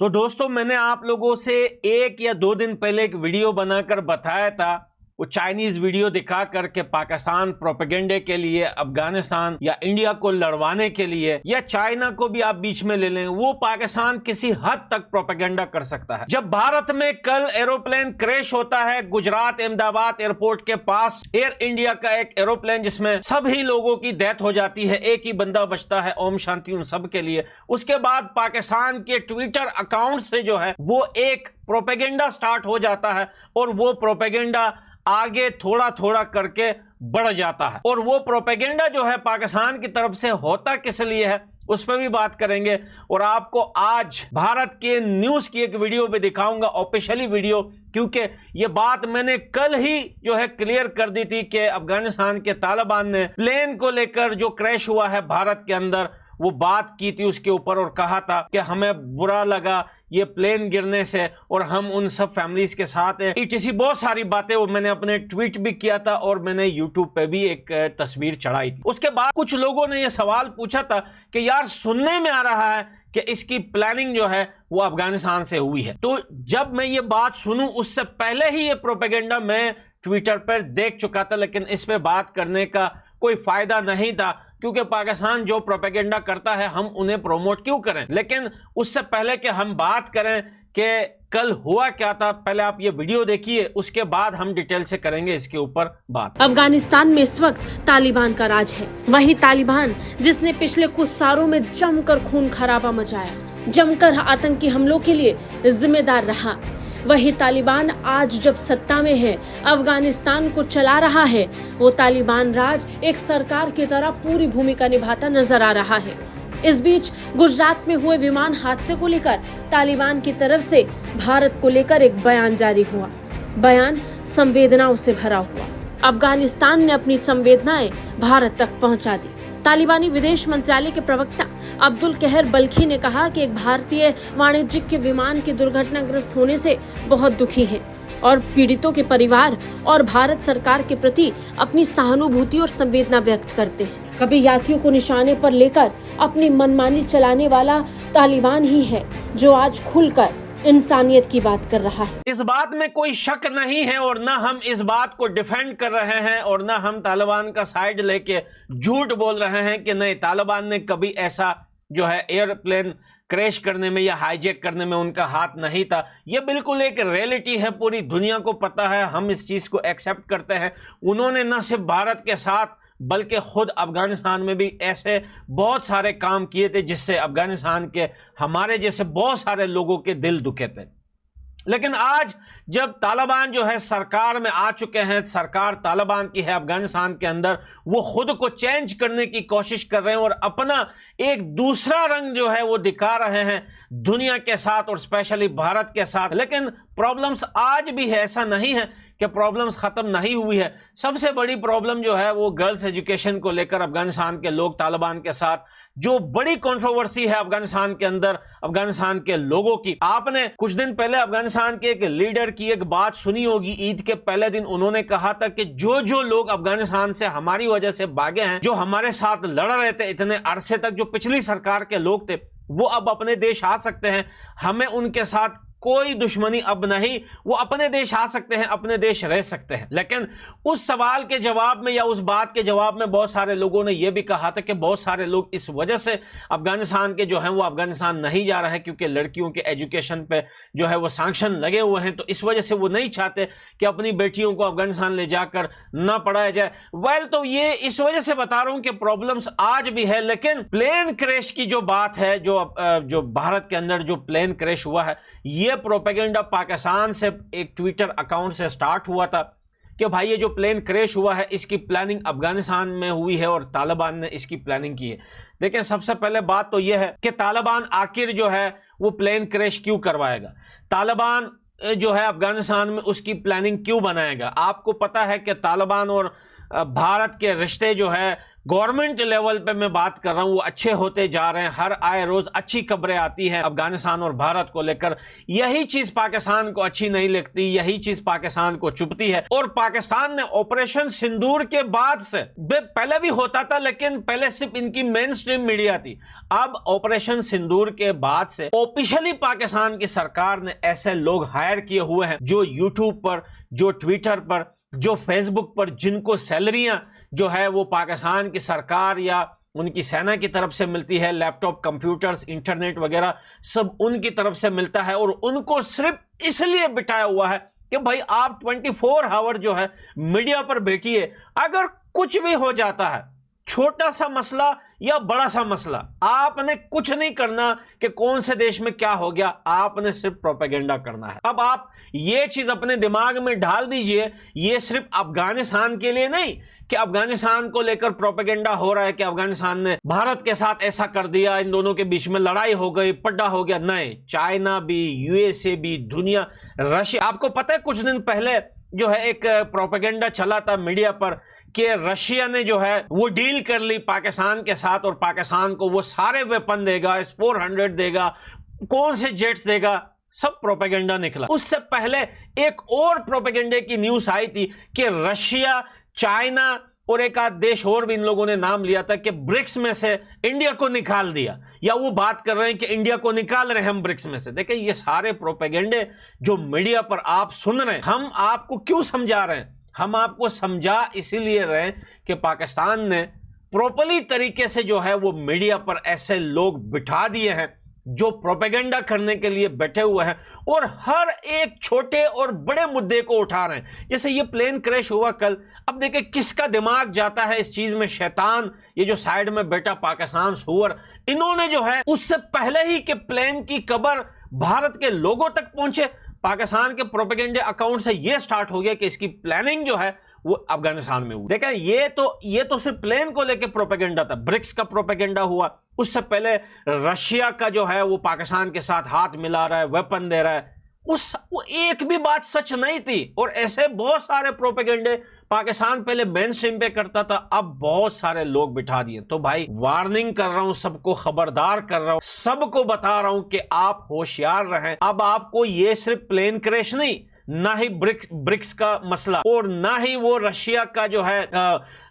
तो दोस्तों मैंने आप लोगों से 1 या 2 दिन पहले एक वीडियो बनाकर बताया था, वो चाइनीज वीडियो दिखा करके पाकिस्तान प्रोपेगेंडे के लिए, अफगानिस्तान या इंडिया को लड़वाने के लिए, या चाइना को भी आप बीच में ले लें, वो पाकिस्तान किसी हद तक प्रोपेगेंडा कर सकता है। जब भारत में कल एरोप्लेन क्रैश होता है गुजरात अहमदाबाद एयरपोर्ट के पास, एयर इंडिया का एक एरोप्लेन जिसमें सभी लोगों की डेथ हो जाती है, एक ही बंदा बचता है, ओम शांति उन सब के लिए। उसके बाद पाकिस्तान के ट्विटर अकाउंट से जो है वो एक प्रोपेगेंडा स्टार्ट हो जाता है, और वो प्रोपेगेंडा आगे थोड़ा थोड़ा करके बढ़ जाता है। और वो प्रोपेगेंडा जो है पाकिस्तान की तरफ से होता किस लिए है उस पर भी बात करेंगे। और आपको आज भारत के न्यूज की एक वीडियो भी दिखाऊंगा, ऑफिशियली वीडियो, क्योंकि ये बात मैंने कल ही जो है क्लियर कर दी थी कि अफगानिस्तान के तालिबान ने प्लेन को लेकर जो क्रैश हुआ है भारत के अंदर, वो बात की थी उसके ऊपर और कहा था कि हमें बुरा लगा ये प्लेन गिरने से और हम उन सब फैमिलीज के साथ हैं। इसी बहुत सारी बातें वो मैंने अपने ट्वीट भी किया था और मैंने यूट्यूब पे भी एक तस्वीर चढ़ाई थी। उसके बाद कुछ लोगों ने ये सवाल पूछा था कि यार सुनने में आ रहा है कि इसकी प्लानिंग जो है वो अफगानिस्तान से हुई है। तो जब मैं ये बात सुनूं उससे पहले ही ये प्रोपेगेंडा मैं ट्विटर पर देख चुका था, लेकिन इस पे बात करने का कोई फायदा नहीं था, क्योंकि पाकिस्तान जो प्रोपेगेंडा करता है हम उन्हें प्रोमोट क्यों करें। लेकिन उससे पहले कि हम बात करें कि कल हुआ क्या था, पहले आप ये वीडियो देखिए, उसके बाद हम डिटेल से करेंगे इसके ऊपर बात। अफगानिस्तान में इस वक्त तालिबान का राज है, वही तालिबान जिसने पिछले कुछ सालों में जमकर खून खराबा मचाया, जमकर आतंकी हमलों के लिए जिम्मेदार रहा। वही तालिबान आज जब सत्ता में है, अफगानिस्तान को चला रहा है, वो तालिबान राज एक सरकार की तरह पूरी भूमिका निभाता नजर आ रहा है। इस बीच गुजरात में हुए विमान हादसे को लेकर तालिबान की तरफ से भारत को लेकर एक बयान जारी हुआ। बयान संवेदनाओं से भरा हुआ। अफगानिस्तान ने अपनी संवेदनाएं भारत तक पहुंचा दी। तालिबानी विदेश मंत्रालय के प्रवक्ता अब्दुल कहर बल्खी ने कहा कि एक भारतीय वाणिज्यिक के विमान के दुर्घटनाग्रस्त होने से बहुत दुखी हैं और पीड़ितों के परिवार और भारत सरकार के प्रति अपनी सहानुभूति और संवेदना व्यक्त करते हैं। कभी यात्रियों को निशाने पर लेकर अपनी मनमानी चलाने वाला तालिबान ही है जो आज खुलकर इंसानियत की बात कर रहा है। इस बात में कोई शक नहीं है, और ना हम इस बात को डिफेंड कर रहे हैं और ना हम तालिबान का साइड लेके झूठ बोल रहे हैं कि नहीं तालिबान ने कभी ऐसा जो है एयरप्लेन क्रैश करने में या हाईजैक करने में उनका हाथ नहीं था। ये बिल्कुल एक रियलिटी है, पूरी दुनिया को पता है, हम इस चीज को एक्सेप्ट करते हैं। उन्होंने न सिर्फ भारत के साथ बल्कि खुद अफगानिस्तान में भी ऐसे बहुत सारे काम किए थे जिससे अफगानिस्तान के हमारे जैसे बहुत सारे लोगों के दिल दुखे थे। लेकिन आज जब तालिबान जो है सरकार में आ चुके हैं, सरकार तालिबान की है अफगानिस्तान के अंदर, वो खुद को चेंज करने की कोशिश कर रहे हैं और अपना एक दूसरा रंग जो है वो दिखा रहे हैं दुनिया के साथ और स्पेशली भारत के साथ। लेकिन प्रॉब्लम्स आज भी है, ऐसा नहीं है कि प्रॉब्लम्स खत्म नहीं हुई है। सबसे बड़ी प्रॉब्लम जो है वो गर्ल्स एजुकेशन को लेकर अफगानिस्तान के लोग तालिबान के साथ जो बड़ी कंट्रोवर्सी है अफगानिस्तान के अंदर, अफगानिस्तान के लोगों की। आपने कुछ दिन पहले अफगानिस्तान के एक लीडर की एक बात सुनी होगी, ईद के पहले दिन उन्होंने कहा था कि जो लोग अफगानिस्तान से हमारी वजह से भागे हैं, जो हमारे साथ लड़ रहे थे इतने अरसे तक, जो पिछली सरकार के लोग थे, वो अब अपने देश आ सकते हैं, हमें उनके साथ कोई दुश्मनी अब नहीं, वो अपने देश आ सकते हैं, अपने देश रह सकते हैं। लेकिन उस सवाल के जवाब में या उस बात के जवाब में बहुत सारे लोगों ने यह भी कहा था कि बहुत सारे लोग इस वजह से अफगानिस्तान के जो हैं वो अफगानिस्तान नहीं जा रहे हैं क्योंकि लड़कियों के एजुकेशन पे जो है वो सैंक्शन लगे हुए हैं, तो इस वजह से वो नहीं चाहते कि अपनी बेटियों को अफगानिस्तान ले जाकर ना पढ़ाया जाए। वेल, तो ये इस वजह से बता रहा हूं कि प्रॉब्लम्स आज भी है। लेकिन प्लेन क्रैश की जो बात है, जो भारत के अंदर जो प्लेन क्रैश हुआ है, ये प्रोपेगेंडा पाकिस्तान से एक ट्विटर अकाउंट से स्टार्ट हुआ था कि भाई ये जो प्लेन क्रैश हुआ है इसकी प्लानिंग अफगानिस्तान में हुई है और तालिबान ने इसकी प्लानिंग की है। लेकिन सबसे पहले बात तो यह है कि तालिबान आखिर जो है वो प्लेन क्रैश क्यों करवाएगा, तालिबान जो है अफगानिस्तान में उसकी प्लानिंग क्यों बनाएगा। आपको पता है कि तालिबान और भारत के रिश्ते जो है گورنمنٹ لیول پہ میں بات کر رہا ہوں وہ اچھے ہوتے جا رہے ہیں. ہر آئے روز اچھی خبریں آتی ہیں افغانستان اور بھارت کو لے کر. یہی چیز پاکستان کو اچھی نہیں لگتی, یہی چیز پاکستان کو چبھتی ہے. اور پاکستان نے آپریشن سندور کے بعد سے, پہلے بھی ہوتا تھا لیکن پہلے صرف ان کی مین سٹریم میڈیا تھی, اب آپریشن سندور کے بعد سے آفیشلی پاکستان کی سرکار نے ایسے لوگ ہائر کیے ہوئے ہیں جو یوٹیوب پر, جو ٹویٹر پر, جو فیس بک پر, جن کو سیلریاں جو ہے وہ پاکستان کی سرکار یا ان کی سینا کی طرف سے ملتی ہے, لیپ ٹاپ, کمپیوٹرز, انٹرنیٹ وغیرہ سب ان کی طرف سے ملتا ہے. اور ان کو صرف اس لیے بٹھایا ہوا ہے کہ بھائی آپ 24 آور جو ہے میڈیا پر بیٹھیے, اگر کچھ بھی ہو جاتا ہے, چھوٹا سا مسئلہ یا بڑا سا مسئلہ, آپ نے کچھ نہیں کرنا کہ کون سے دیش میں کیا ہو گیا, آپ نے صرف پروپیگنڈا کرنا ہے. اب آپ یہ چیز اپنے دماغ میں ڈال دیجئے, یہ صرف افغانستان کے لیے نہیں کہ افغانستان کو لے کر پروپیگنڈا ہو رہا ہے کہ افغانستان نے بھارت کے ساتھ ایسا کر دیا, ان دونوں کے بیچ میں لڑائی ہو گئی, پڈا ہو گیا. نہیں, چائنا بھی, یو ایس اے بھی, دنیا, رشیا. آپ کو پتہ ہے کچھ دن پہلے جو ہے ایک پروپیگنڈا چلا تھا میڈیا پر کہ رشیا نے جو ہے وہ ڈیل کر لی پاکستان کے ساتھ اور پاکستان کو وہ سارے ویپن دے گا, S-400 دے گا, کون سے جیٹس دے گا. سب پروپیگنڈا نکلا. اس سے پہلے ایک اور پروپیگنڈے کی نیوز آئی تھی کہ رشیا, چائنا اور ایک آدھ دیش اور بھی ان لوگوں نے نام لیا تھا کہ برکس میں سے انڈیا کو نکال دیا, یا وہ بات کر رہے ہیں کہ انڈیا کو نکال رہے ہیں ہم برکس میں سے. دیکھیں یہ سارے پروپیگنڈے جو میڈیا پر آپ سن رہے ہیں, ہم آپ کو کیوں سمجھا رہے ہیں؟ ہم آپ کو سمجھا اسی لیے رہے ہیں کہ پاکستان نے پراپرلی طریقے سے جو ہے وہ میڈیا پر ایسے لوگ بٹھا دیے ہیں جو پروپیگنڈا کرنے کے لیے بیٹھے ہوئے ہیں اور ہر ایک چھوٹے اور بڑے مدے کو اٹھا رہے ہیں. جیسے یہ پلین کریش ہوا کل, اب دیکھیں کس کا دماغ جاتا ہے اس چیز میں. شیطان, یہ جو سائیڈ میں بیٹا پاکستان سور, انہوں نے جو ہے اس سے پہلے ہی کہ پلین کی خبر بھارت کے لوگوں تک پہنچے, پاکستان کے پروپیگنڈے اکاؤنٹ سے یہ سٹارٹ ہو گیا کہ اس کی پلاننگ جو ہے وہ افغانستان میں ہوئی. دیکھیں یہ تو صرف پلین کو لے کے پروپیگنڈا تھا. برکس کا پروپیگنڈا ہوا, اس سے پہلے رشیا کا جو ہے وہ پاکستان کے ساتھ ہاتھ ملا رہا ہے, ویپن دے رہا ہے, وہ ایک بھی بات سچ نہیں تھی. اور ایسے بہت سارے پروپیگنڈے پاکستان پہلے مین سٹریم پہ کرتا تھا, اب بہت سارے لوگ بٹھا دیے. تو بھائی وارننگ کر رہا ہوں, سب کو خبردار کر رہا ہوں, سب کو بتا رہا ہوں کہ آپ ہوشیار رہیں. اب آپ کو یہ صرف پلین کریش نہیں, نہ ہی برکس کا مسئلہ اور نہ ہی وہ رشیا کا جو ہے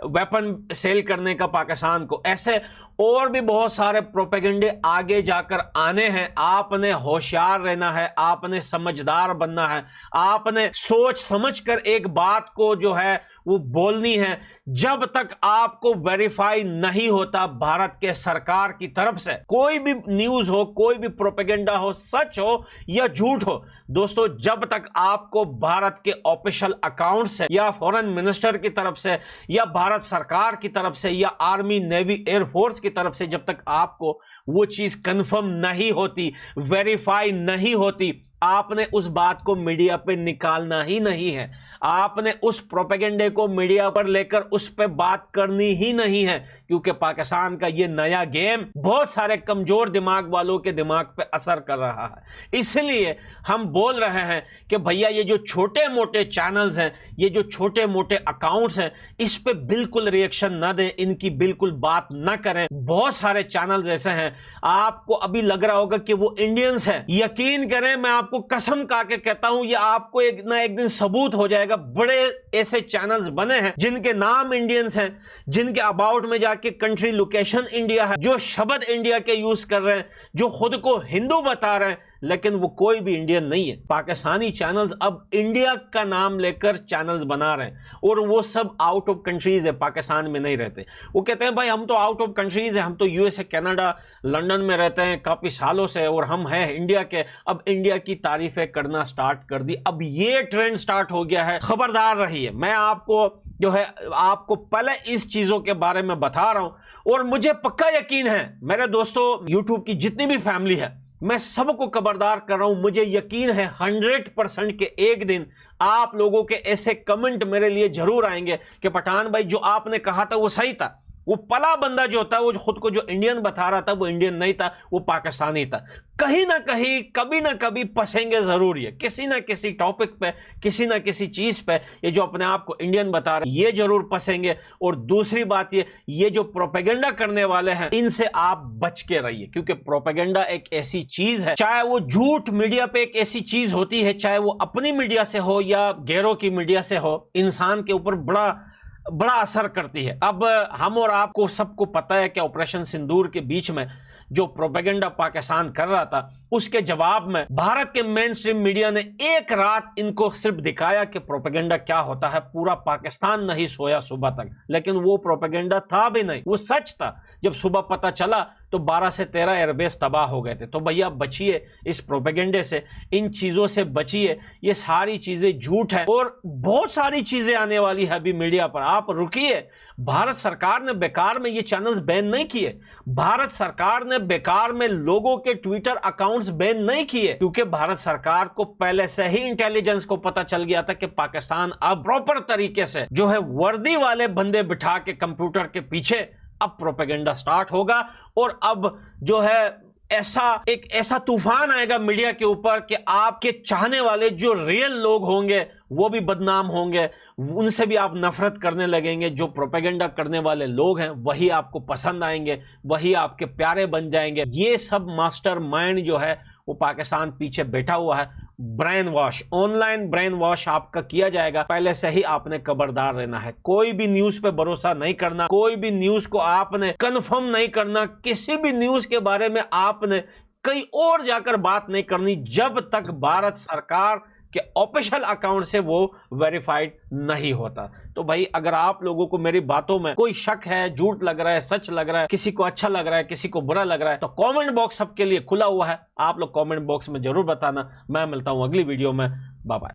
ویپن سیل کرنے کا پاکستان کو, ایسے اور بھی بہت سارے پروپیگنڈے آگے جا کر آنے ہیں. آپ نے ہوشیار رہنا ہے, آپ نے سمجھدار بننا ہے, آپ نے سوچ سمجھ کر ایک بات کو جو ہے وہ بولنی ہے. جب تک آپ کو ویریفائی نہیں ہوتا بھارت کے سرکار کی طرف سے کوئی بھی نیوز ہو, کوئی بھی پروپیگنڈا ہو, سچ ہو یا جھوٹ ہو, دوستو جب تک آپ کو بھارت کے آفیشل اکاؤنٹ سے یا فورن منسٹر کی طرف سے یا بھارت سرکار کی طرف سے یا آرمی, نیوی, ایئر فورس کی طرف سے جب تک آپ کو وہ چیز کنفرم نہیں ہوتی, ویریفائی نہیں ہوتی, آپ نے اس بات کو میڈیا پہ نکالنا ہی نہیں ہے. آپ نے اس پروپیگنڈے کو میڈیا پر لے کر اس پہ بات کرنی ہی نہیں ہے, کیونکہ پاکستان کا یہ نیا گیم بہت سارے کمزور دماغ والوں کے دماغ پہ اثر کر رہا ہے. اس لیے ہم بول رہے ہیں کہ بھیا یہ جو چھوٹے موٹے چینلز ہیں, یہ جو چھوٹے موٹے اکاؤنٹس ہیں, اس پہ بالکل ری ایکشن نہ دیں, ان کی بالکل بات نہ کریں. بہت سارے چینلز ایسے ہیں, آپ کو ابھی لگ رہا ہوگا کہ وہ انڈینز ہیں, یقین کریں میں آپ کو قسم کھا کے کہتا ہوں یہ آپ کو ایک نہ ایک دن ثبوت ہو جائے گا. بڑے ایسے چینلز بنے ہیں جن کے نام انڈینز ہیں, جن کے اباؤٹ میں جا کے کنٹری لوکیشن انڈیا ہے, جو شبد انڈیا کے یوز کر رہے ہیں, جو خود کو ہندو بتا رہے ہیں, لیکن وہ کوئی بھی انڈین نہیں ہے. پاکستانی چینلز اب انڈیا کا نام لے کر چینلز بنا رہے ہیں, اور وہ سب آؤٹ آف کنٹریز ہے, پاکستان میں نہیں رہتے. وہ کہتے ہیں بھائی ہم تو آؤٹ آف کنٹریز ہیں, ہم تو U S A, Canada, London میں رہتے ہیں کافی سالوں سے, اور ہم ہیں انڈیا کے. اب انڈیا کی تعریفیں کرنا سٹارٹ کر دی. اب یہ ٹرینڈ سٹارٹ ہو گیا ہے, خبردار رہیے. میں آپ کو جو ہے آپ کو پہلے اس چیزوں کے بارے میں بتا رہا ہوں, اور مجھے پکا یقین ہے میرے دوستو, یوٹیوب کی جتنی بھی فیملی ہے, میں سب کو خبردار کر رہا ہوں, مجھے یقین ہے 100% کہ ایک دن آپ لوگوں کے ایسے کمنٹ میرے لیے ضرور آئیں گے کہ پٹھان بھائی جو آپ نے کہا تھا وہ صحیح تھا, वो पला बंदा जो होता है, वो खुद को जो इंडियन बता रहा था, वो इंडियन नहीं था, वो पाकिस्तानी था। कहीं ना कहीं कभी ना कभी फंसेंगे जरूर, ये किसी ना किसी टॉपिक पे, किसी ना किसी चीज पे, ये जो अपने आप को इंडियन बता रहे हैं ये जरूर फंसेंगे। और दूसरी बात ये जो प्रोपेगेंडा करने वाले हैं इनसे आप बच के रहिए, क्योंकि प्रोपेगेंडा एक ऐसी चीज है, चाहे वो झूठ मीडिया पे एक ऐसी चीज होती है, चाहे वो अपनी मीडिया से हो या गैरों की मीडिया से हो, इंसान के ऊपर बड़ा असर करती है। अब हम और आपको सबको पता है कि ऑपरेशन सिंदूर के बीच में जो प्रोपेगेंडा पाकिस्तान कर रहा था, उसके जवाब में भारत के मेन स्ट्रीम मीडिया ने एक रात इनको सिर्फ दिखाया कि प्रोपेगेंडा क्या होता है। पूरा पाकिस्तान नहीं सोया सुबह तक, लेकिन वो प्रोपेगेंडा था भी नहीं, वो सच था। जब सुबह पता चला तो 12 से 13 एयरबेस तबाह हो गए थे। तो भैया बचिए इस प्रोपेगेंडे से, इन चीजों से बचिए, ये सारी चीजें झूठ है और बहुत सारी चीजें आने वाली है अभी मीडिया पर। आप रुकिए, भारत सरकार ने बेकार में ये चैनल्स बैन नहीं किए, भारत सरकार ने बेकार में लोगों के ट्विटर अकाउंट्स बैन नहीं किए, क्योंकि भारत सरकार को पहले से ही इंटेलिजेंस को पता चल गया था कि पाकिस्तान अब प्रॉपर तरीके से जो है वर्दी वाले बंदे बिठा के कंप्यूटर के पीछे अब प्रोपेगेंडा स्टार्ट होगा। और अब जो है एक ऐसा तूफान आएगा मीडिया के ऊपर कि आपके चाहने वाले जो रियल लोग होंगे वो भी बदनाम होंगे, उनसे भी आप नफरत करने लगेंगे। जो प्रोपेगेंडा करने वाले लोग हैं वही आपको पसंद आएंगे, वही आपके प्यारे बन जाएंगे। ये सब मास्टर माइंड जो है वो पाकिस्तान पीछे बैठा हुआ है। Brain wash, online brain wash आपका किया जाएगा। पहले से ही आपने खबरदार रहना है, कोई भी न्यूज पे भरोसा नहीं करना, कोई भी न्यूज को आपने कंफर्म नहीं करना, किसी भी न्यूज के बारे में आपने कहीं और जाकर बात नहीं करनी जब तक भारत सरकार के ऑफिशियल अकाउंट से वो वेरीफाइड नहीं होता। तो भाई अगर आप लोगों को मेरी बातों में कोई शक है, झूठ लग रहा है, सच लग रहा है, किसी को अच्छा लग रहा है, किसी को बुरा लग रहा है, तो कमेंट बॉक्स सबके लिए खुला हुआ है। आप लोग कमेंट बॉक्स में जरूर बताना। मैं मिलता हूं अगली वीडियो में। Bye bye.